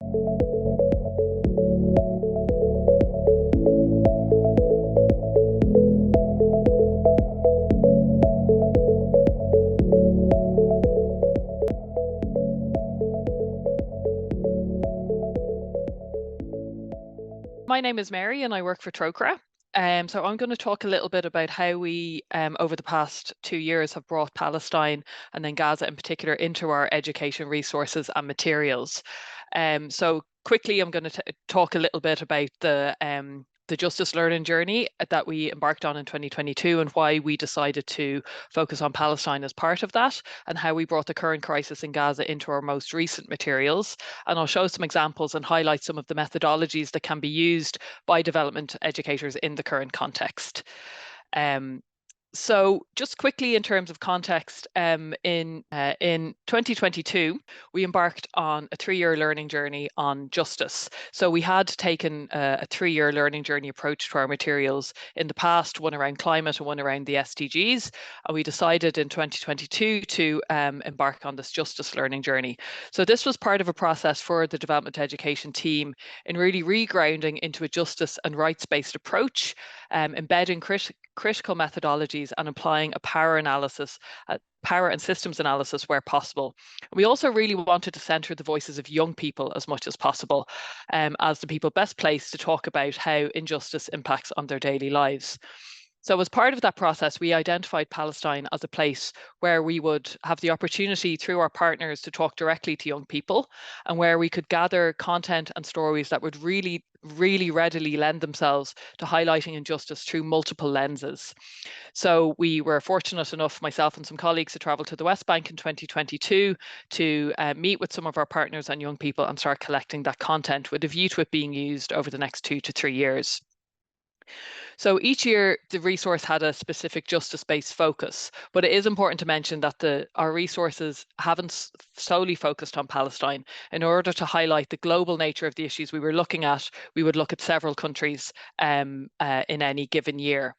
My name is Mary and I work for Trócaire. So I'm going to talk a little bit about how we, over the past 2 years, have brought Palestine and then Gaza in particular into our education resources and materials. So quickly, I'm going to talk a little bit about the justice learning journey that we embarked on in 2022 and why we decided to focus on Palestine as part of that, and how we brought the current crisis in Gaza into our most recent materials. And I'll show some examples and highlight some of the methodologies that can be used by development educators in the current context. So just quickly in terms of context, in 2022, we embarked on a 3-year learning journey on justice. So we had taken a 3-year learning journey approach to our materials in the past, one around climate and one around the SDGs. And we decided in 2022 to embark on this justice learning journey. So this was part of a process for the development education team in really regrounding into a justice and rights-based approach, embedding critical methodologies and applying a power analysis, power and systems analysis where possible. We also really wanted to centre the voices of young people as much as possible, as the people best placed to talk about how injustice impacts on their daily lives. So as part of that process, we identified Palestine as a place where we would have the opportunity through our partners to talk directly to young people, and where we could gather content and stories that would really readily lend themselves to highlighting injustice through multiple lenses. So we were fortunate enough, myself and some colleagues, to travel to the West Bank in 2022 to meet with some of our partners and young people and start collecting that content with a view to it being used over the next 2 to 3 years. So each year, the resource had a specific justice-based focus, but it is important to mention that our resources haven't solely focused on Palestine. In order to highlight the global nature of the issues we were looking at, we would look at several countries in any given year.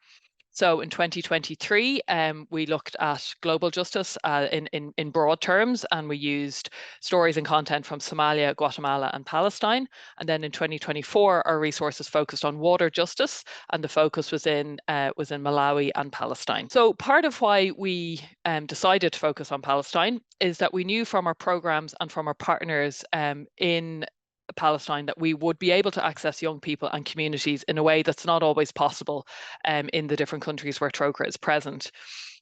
So in 2023, we looked at global justice in broad terms, and we used stories and content from Somalia, Guatemala, and Palestine. And then in 2024, our resources focused on water justice, and the focus was in Malawi and Palestine. So part of why we decided to focus on Palestine is that we knew from our programs and from our partners in Palestine that we would be able to access young people and communities in a way that's not always possible in the different countries where Trócaire is present.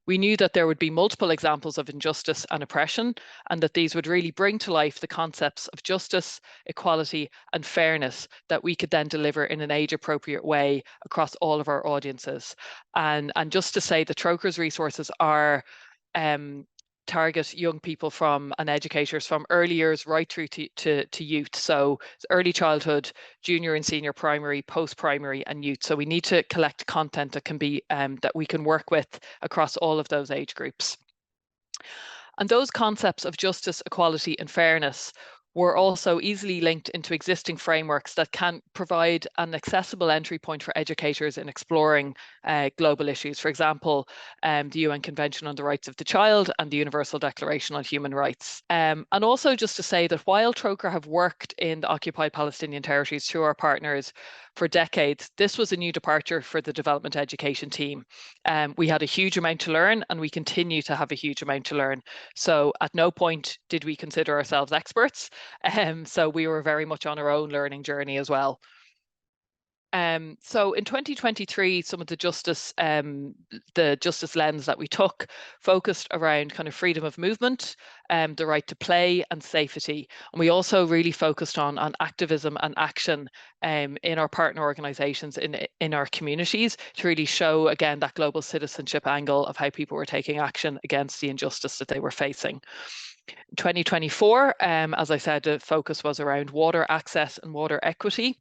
We knew that there would be multiple examples of injustice and oppression, and that these would really bring to life the concepts of justice, equality, and fairness that we could then deliver in an age-appropriate way across all of our audiences. And just to say, the Trócaire's resources are target young people and educators from early years right through to youth. So early childhood, junior and senior primary, post-primary, and youth. So we need to collect content that can be that we can work with across all of those age groups. And those concepts of justice, equality, and fairness were also easily linked into existing frameworks that can provide an accessible entry point for educators in exploring global issues. For example, the UN Convention on the Rights of the Child and the Universal Declaration on Human Rights. And also just to say that while Trócaire have worked in the occupied Palestinian territories through our partners for decades, this was a new departure for the development education team. We had a huge amount to learn, and we continue to have a huge amount to learn. So at no point did we consider ourselves experts. So we were very much on our own learning journey as well. So in 2023, some of the justice lens that we took focused around kind of freedom of movement, the right to play, and safety. And we also really focused on activism and action in our partner organisations in our communities to really show again that global citizenship angle of how people were taking action against the injustice that they were facing. 2024, as I said, the focus was around water access and water equity.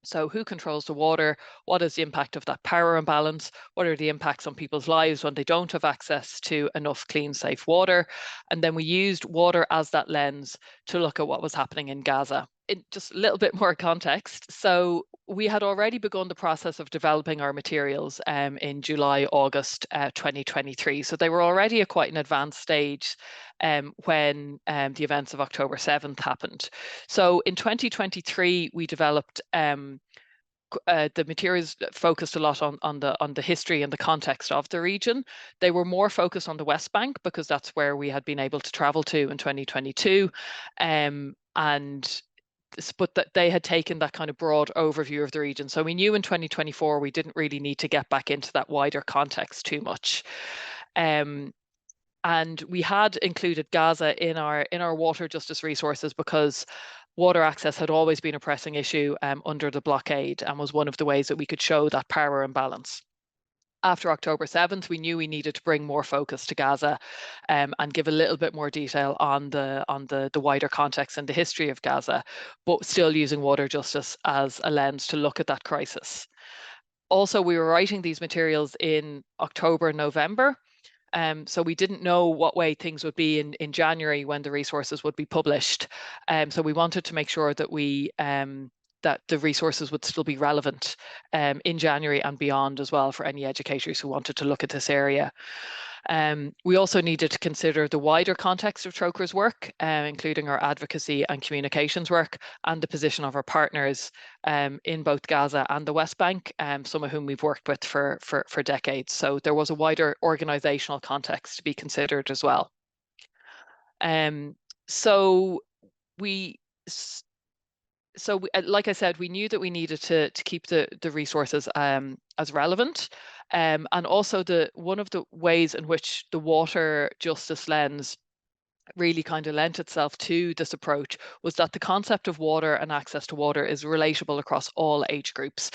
So who controls the water? What is the impact of that power imbalance? What are the impacts on people's lives when they don't have access to enough clean, safe water? And then we used water as that lens to look at what was happening in Gaza. In just a little bit more context, so we had already begun the process of developing our materials in July, August 2023. So they were already at quite an advanced stage when the events of October 7th happened. So in 2023, we developed the materials focused a lot on the history and the context of the region. They were more focused on the West Bank because that's where we had been able to travel to in 2022, but that they had taken that kind of broad overview of the region. So we knew in 2024 we didn't really need to get back into that wider context too much. And we had included Gaza in our water justice resources because water access had always been a pressing issue under the blockade and was one of the ways that we could show that power imbalance. After October 7th, we knew we needed to bring more focus to Gaza and give a little bit more detail on the wider context and the history of Gaza, but still using water justice as a lens to look at that crisis. Also, we were writing these materials in October and November. So we didn't know what way things would be in January when the resources would be published. So we wanted to make sure that that the resources would still be relevant in January and beyond as well for any educators who wanted to look at this area. We also needed to consider the wider context of Trócaire's work, including our advocacy and communications work and the position of our partners in both Gaza and the West Bank, some of whom we've worked with for decades. So there was a wider organisational context to be considered as well. Like I said, we knew that we needed to keep the resources as relevant. And also one of the ways in which the water justice lens really kind of lent itself to this approach was that the concept of water and access to water is relatable across all age groups.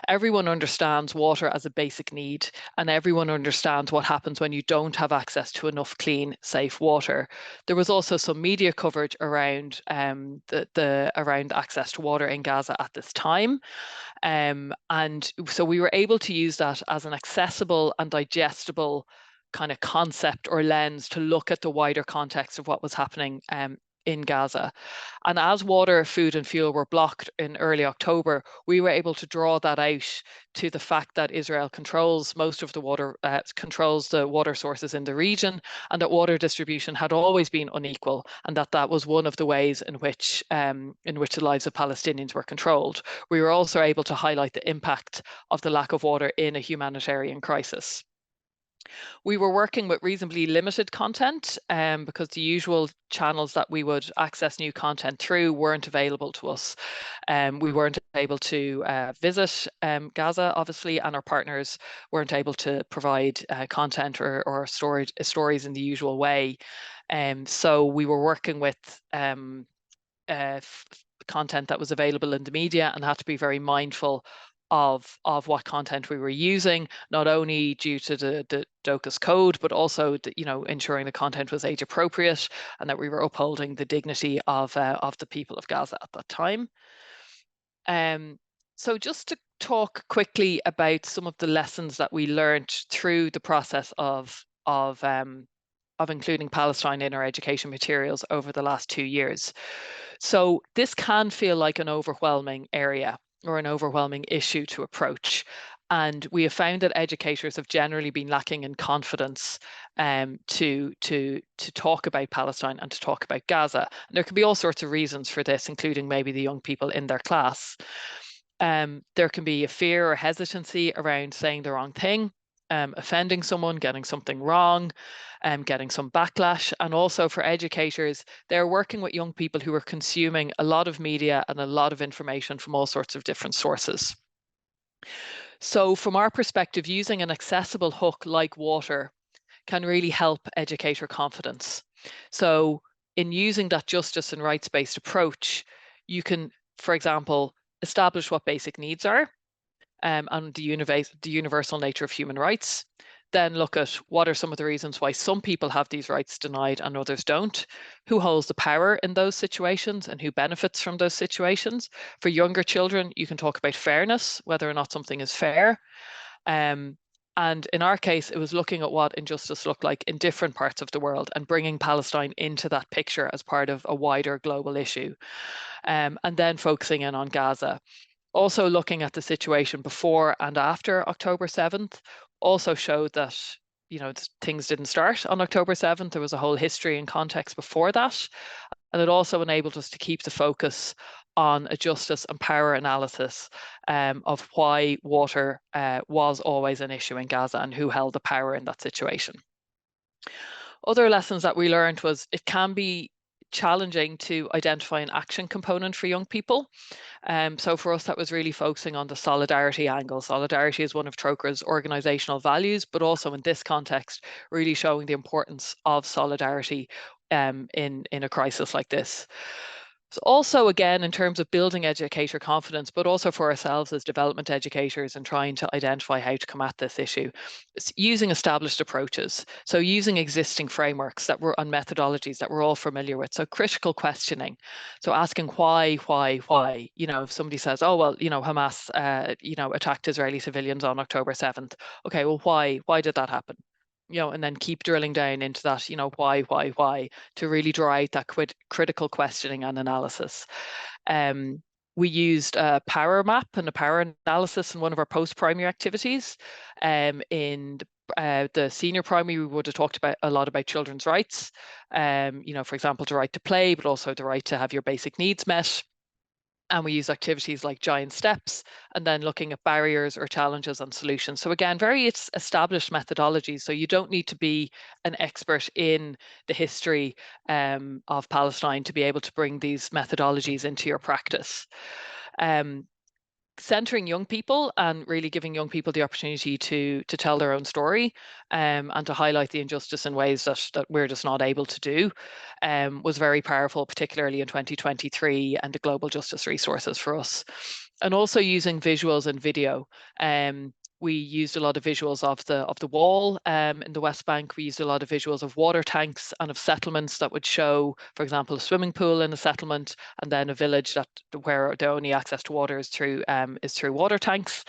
Everyone understands water as a basic need, and everyone understands what happens when you don't have access to enough clean, safe water. There was also some media coverage around around access to water in Gaza at this time. And so we were able to use that as an accessible and digestible kind of concept or lens to look at the wider context of what was happening in Gaza. And as water, food and fuel were blocked in early October, we were able to draw that out to the fact that Israel controls most of the water, controls the water sources in the region, and that water distribution had always been unequal, and that was one of the ways in which the lives of Palestinians were controlled. We were also able to highlight the impact of the lack of water in a humanitarian crisis. We were working with reasonably limited content because the usual channels that we would access new content through weren't available to us. We weren't able to visit Gaza, obviously, and our partners weren't able to provide content or stories in the usual way. So we were working with content that was available in the media and had to be very mindful of what content we were using, not only due to the DOCA's code, but also ensuring the content was age appropriate and that we were upholding the dignity of the people of Gaza at that time. So just to talk quickly about some of the lessons that we learned through the process of including Palestine in our education materials over the last 2 years. So this can feel like an overwhelming area or an overwhelming issue to approach. And we have found that educators have generally been lacking in confidence to talk about Palestine and to talk about Gaza. And there can be all sorts of reasons for this, including maybe the young people in their class. There can be a fear or hesitancy around saying the wrong thing, offending someone, getting something wrong, getting some backlash. And also for educators, they're working with young people who are consuming a lot of media and a lot of information from all sorts of different sources. So from our perspective, using an accessible hook like water can really help educator confidence. So in using that justice and rights-based approach, you can, for example, establish what basic needs are and the universal nature of human rights. Then look at what are some of the reasons why some people have these rights denied and others don't. Who holds the power in those situations and who benefits from those situations? For younger children, you can talk about fairness, whether or not something is fair. And And in our case, it was looking at what injustice looked like in different parts of the world and bringing Palestine into that picture as part of a wider global issue. And then focusing in on Gaza. Also looking at the situation before and after October 7th also showed that, things didn't start on October 7th. There was a whole history and context before that. And it also enabled us to keep the focus on a justice and power analysis of why water was always an issue in Gaza and who held the power in that situation. Other lessons that we learned was it can be challenging to identify an action component for young people. So for us, that was really focusing on the solidarity angle. Solidarity is one of Trócaire's organisational values, but also in this context, really showing the importance of solidarity in a crisis like this. So also, again, in terms of building educator confidence, but also for ourselves as development educators and trying to identify how to come at this issue, it's using established approaches. So using existing frameworks and methodologies that we're all familiar with. So critical questioning. So asking why? If somebody says, oh, well, Hamas, attacked Israeli civilians on October 7th. Okay, well, why? Why did that happen? And then keep drilling down into that, why, to really draw out that critical questioning and analysis. We used a power map and a power analysis in one of our post-primary activities. In the senior primary, we would have talked about a lot about children's rights, for example, the right to play, but also the right to have your basic needs met. And we use activities like giant steps and then looking at barriers or challenges and solutions. So again, very established methodologies. So you don't need to be an expert in the history of Palestine to be able to bring these methodologies into your practice. Centering young people and really giving young people the opportunity to tell their own story and to highlight the injustice in ways that we're just not able to do was very powerful, particularly in 2023 and the global justice resources for us. And also using visuals and video. We used a lot of visuals of the wall in the West Bank. We used a lot of visuals of water tanks and of settlements that would show, for example, a swimming pool in a settlement, and then a village where the only access to water is through water tanks.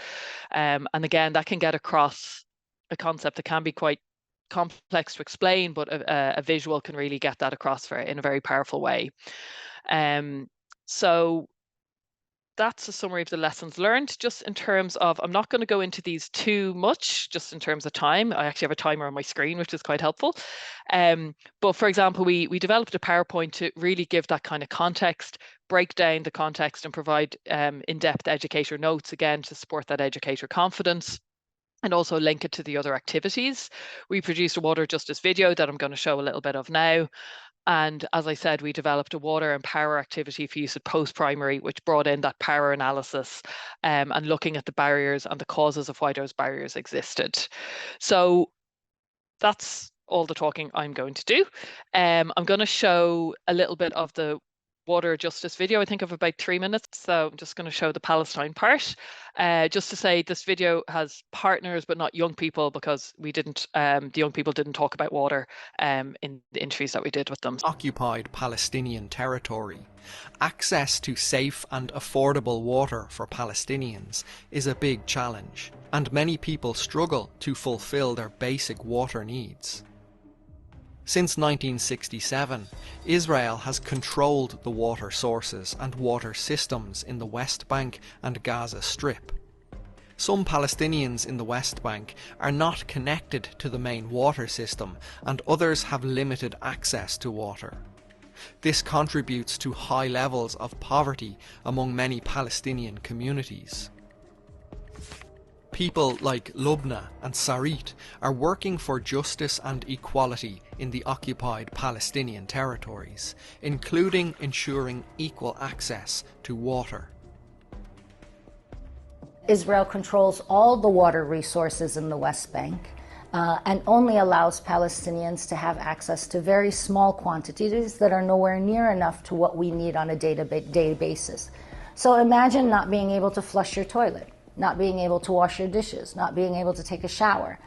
And again, that can get across a concept that can be quite complex to explain, but a visual can really get that across in a very powerful way. So that's a summary of the lessons learned. Just in terms of, I'm not going to go into these too much, just in terms of time. I actually have a timer on my screen, which is quite helpful. But for example, we developed a PowerPoint to really give that kind of context, break down the context and provide in-depth educator notes, again, to support that educator confidence, and also link it to the other activities. We produced a water justice video that I'm going to show a little bit of now. And as I said, we developed a water and power activity for use at post-primary, which brought in that power analysis and looking at the barriers and the causes of why those barriers existed. So that's all the talking I'm going to do. I'm going to show a little bit of the water justice video, I think of about 3 minutes. So I'm just going to show the Palestine part. Just to say this video has partners, but not young people, because the young people didn't talk about water in the interviews that we did with them. Occupied Palestinian territory. Access to safe and affordable water for Palestinians is a big challenge, and many people struggle to fulfill their basic water needs. Since 1967, Israel has controlled the water sources and water systems in the West Bank and Gaza Strip. Some Palestinians in the West Bank are not connected to the main water system, and others have limited access to water. This contributes to high levels of poverty among many Palestinian communities. People like Lubna and Sarit are working for justice and equality in the occupied Palestinian territories, including ensuring equal access to water. Israel controls all the water resources in the West Bank and only allows Palestinians to have access to very small quantities that are nowhere near enough to what we need on a day-to-day basis. So imagine not being able to flush your toilet, not being able to wash your dishes, not being able to take a shower,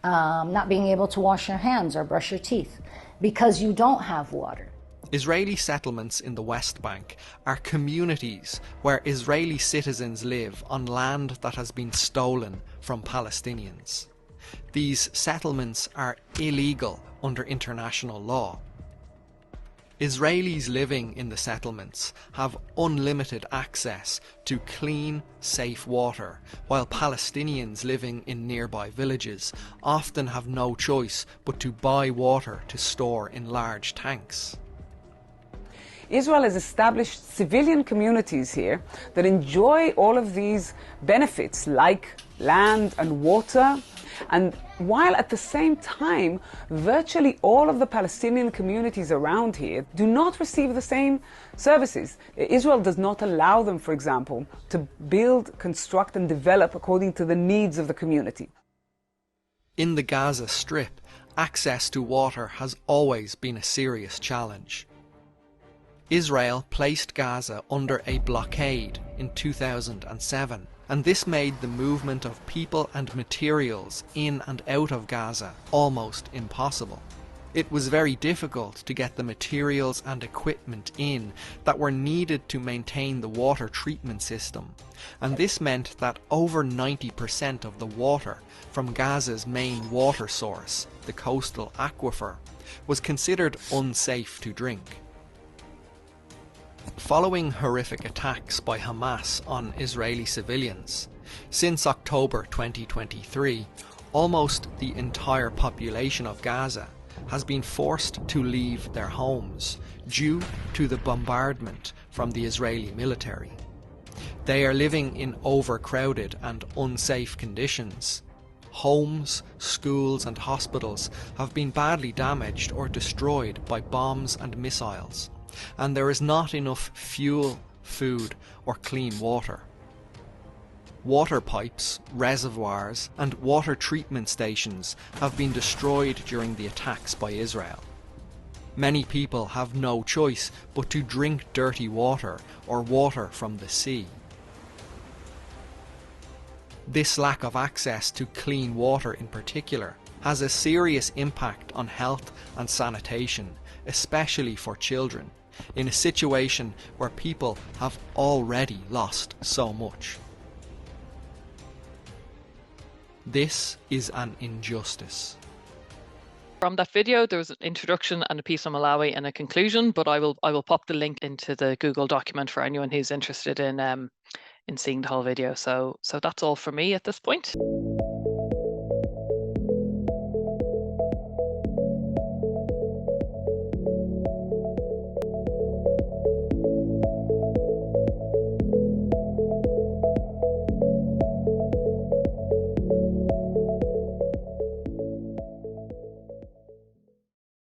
not being able to wash your hands or brush your teeth because you don't have water. Israeli settlements in the West Bank are communities where Israeli citizens live on land that has been stolen from Palestinians. These settlements are illegal under international law. Israelis living in the settlements have unlimited access to clean, safe water, while Palestinians living in nearby villages often have no choice but to buy water to store in large tanks. Israel has established civilian communities here that enjoy all of these benefits like land and water, and while at the same time virtually all of the Palestinian communities around here do not receive the same services. Israel does not allow them, for example, to build, construct and develop according to the needs of the community. In the Gaza Strip, access to water has always been a serious challenge. Israel placed Gaza under a blockade in 2007, and this made the movement of people and materials in and out of Gaza almost impossible. It was very difficult to get the materials and equipment in that were needed to maintain the water treatment system, and this meant that over 90% of the water from Gaza's main water source, the coastal aquifer, was considered unsafe to drink. Following horrific attacks by Hamas on Israeli civilians, since October 2023, almost the entire population of Gaza has been forced to leave their homes due to the bombardment from the Israeli military. They are living in overcrowded and unsafe conditions. Homes, schools and hospitals have been badly damaged or destroyed by bombs and missiles, and there is not enough fuel, food or clean water. Water pipes, reservoirs and water treatment stations have been destroyed during the attacks by Israel. Many people have no choice but to drink dirty water or water from the sea. This lack of access to clean water in particular has a serious impact on health and sanitation, especially for children, in a situation where people have already lost so much. This is an injustice. From that video, there was an introduction and a piece on Malawi and a conclusion, but I will pop the link into the Google document for anyone who's interested in seeing the whole video. So that's all from me at this point.